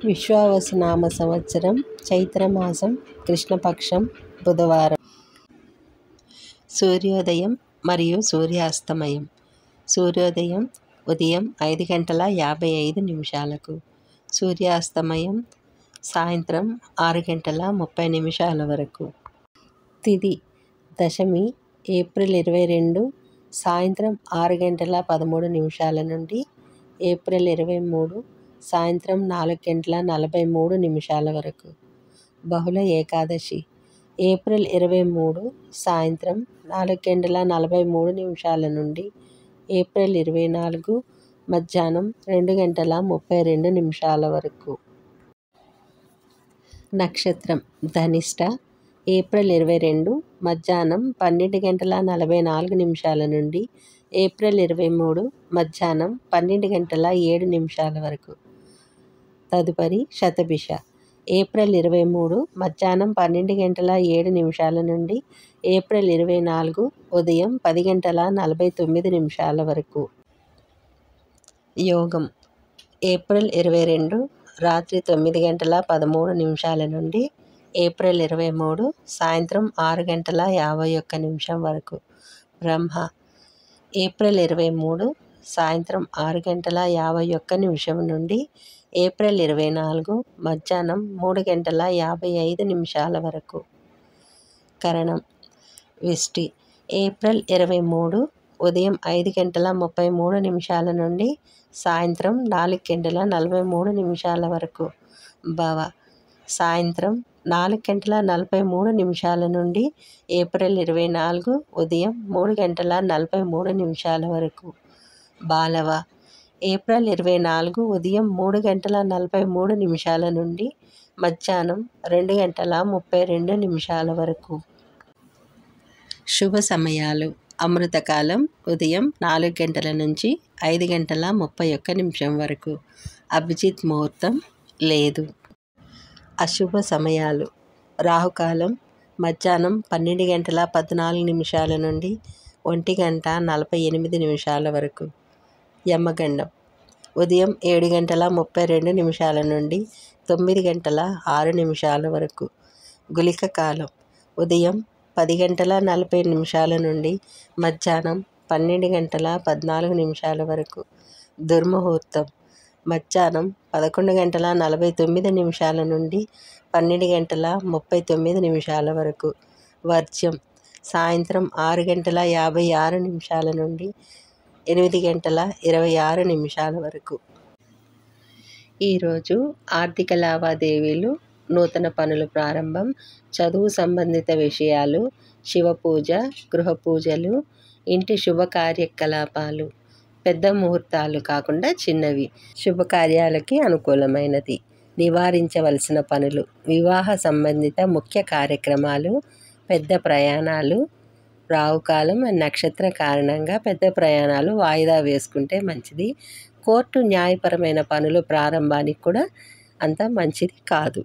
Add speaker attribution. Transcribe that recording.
Speaker 1: విశ్వావసునామ సంవత్సరం చైత్రమాసం కృష్ణపక్షం బుధవారం. సూర్యోదయం మరియు సూర్యాస్తమయం. సూర్యోదయం ఉదయం 5:55 సూర్యాస్తమయం సాయంత్రం 6:30 వరకు. తిథి దశమి ఏప్రిల్ 22 సాయంత్రం 6:13 నుండి ఏప్రిల్ 23 సాయంత్రం 4:43 వరకు. బహుళ ఏకాదశి ఏప్రిల్ 23 సాయంత్రం 4:43 నుండి ఏప్రిల్ 24 మధ్యాహ్నం 2:32 వరకు. నక్షత్రం ధనిష్ట ఏప్రిల్ 22 మధ్యాహ్నం 12:44 నుండి ఏప్రిల్ 23 మధ్యాహ్నం 12:07 వరకు. తదుపరి శతభిష ఏప్రిల్ 23 మధ్యాహ్నం 12:07 నుండి ఏప్రిల్ 24 ఉదయం 10:49 వరకు. యోగం ఏప్రిల్ 22 రాత్రి 9:13 నుండి ఏప్రిల్ 23 సాయంత్రం 6:51 వరకు. బ్రహ్మ ఏప్రిల్ 23 సాయంత్రం 6:51 నుండి ఏప్రిల్ 24 మధ్యాహ్నం 3:55 వరకు. కరణం విష్టి ఏప్రిల్ 23 ఉదయం 5:33 నుండి సాయంత్రం 4:43 వరకు. భవ సాయంత్రం 4:43 నుండి ఏప్రిల్ 24 ఉదయం 3:43 వరకు. బాలవ ఏప్రిల్ 24 ఉదయం 3:43 నుండి మధ్యాహ్నం 2:32 వరకు. శుభ సమయాలు అమృతకాలం ఉదయం 4 గంటల నుంచి 5:31 వరకు. అభిజిత్ ముహూర్తం లేదు. అశుభ సమయాలు రాహుకాలం మధ్యాహ్నం 12:14 నుండి 1:48 వరకు. యమగండం ఉదయం 7:32 నుండి 9:06 వరకు. గుళిక కాలం ఉదయం 10:40 నుండి మధ్యాహ్నం 12:14 వరకు. దుర్ముహూర్తం మధ్యాహ్నం 11:49 నుండి 12:39 వరకు. వర్జ్యం సాయంత్రం 6:56 నుండి 8:26 వరకు. ఈరోజు ఆర్థిక లావాదేవీలు, నూతన పనుల ప్రారంభం, చదువు సంబంధిత విషయాలు, శివపూజ, గృహ పూజలు, ఇంటి శుభ కార్యకలాపాలు. పెద్ద ముహూర్తాలు కాకుండా చిన్నవి. శుభకార్యాలకి అనుకూలమైనది. నివారించవలసిన పనులు వివాహ సంబంధిత ముఖ్య కార్యక్రమాలు, పెద్ద ప్రయాణాలు. రాహుకాలం నక్షత్ర కారణంగా పెద్ద ప్రయాణాలు వాయిదా వేసుకుంటే మంచిది. కోర్టు న్యాయపరమైన పనులు ప్రారంభానికి కూడా అంత మంచిది కాదు.